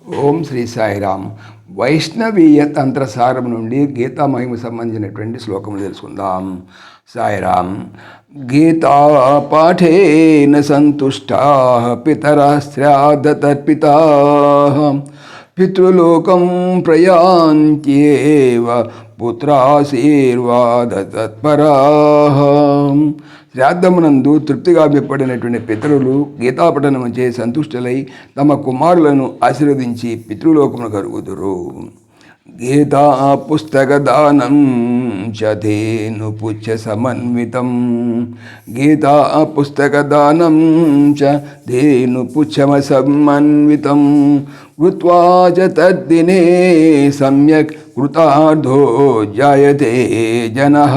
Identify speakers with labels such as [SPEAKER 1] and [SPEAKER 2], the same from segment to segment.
[SPEAKER 1] ఓం శ్రీ సాయిరామ్. వైష్ణవీయ తంత్రసారం నుండి గీతా మహిమ సంబంధించినటువంటి శ్లోకములు తెలుసుకుందాం. సాయిరామ్. గీతా పాఠేన సంతుష్టా పితరాశ్రాదతర్పితా పితృలోకం ప్రయాంత్యేవ పుత్రాశీర్వాద తత్పరా. శ్రాద్ధమునందు తృప్తిగా మెప్పడినటువంటి పితరులు గీతాపఠనం చే సంతుష్టులై తమ కుమారులను ఆశీర్వదించి పితృలోకమును కరుగుదురు. గీతా పుస్తక దానం చధేను పుచ్చ సమన్వితం. గీతా పుస్తక దానం చ ధేను పుచ్చమ సమన్వితం. కృత్వా చ తద్దినే సమ్యక్ కృతార్థో జాయతే జనః.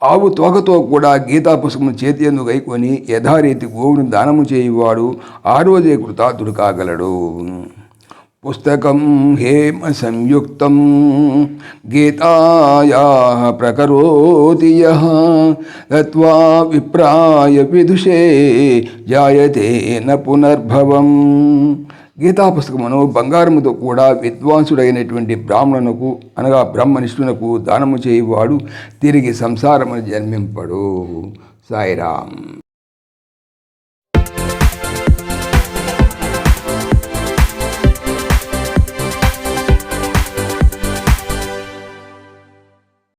[SPEAKER 1] ఆవు తోకతో కూడా గీతా పుస్తకం చేతి యందు గైకొని యథారీతి గోవును దానము చేయువాడు ఆ రోజే కృతార్థుడు కాగలడు. పుస్తకం హేమ సంయుక్తం గీతాయా ప్రకరోతి యః దత్వా విప్రాయ విదుషే జాయతే న పునర్భవం. గీతా పుస్తకమును బంగారముతో కూడా విద్వాంసుడైనటువంటి బ్రాహ్మణునకు అనగా బ్రహ్మనిష్ఠునకు దానము చేయువాడు తిరిగి సంసారమును జన్మింపడు. సాయిరామ్.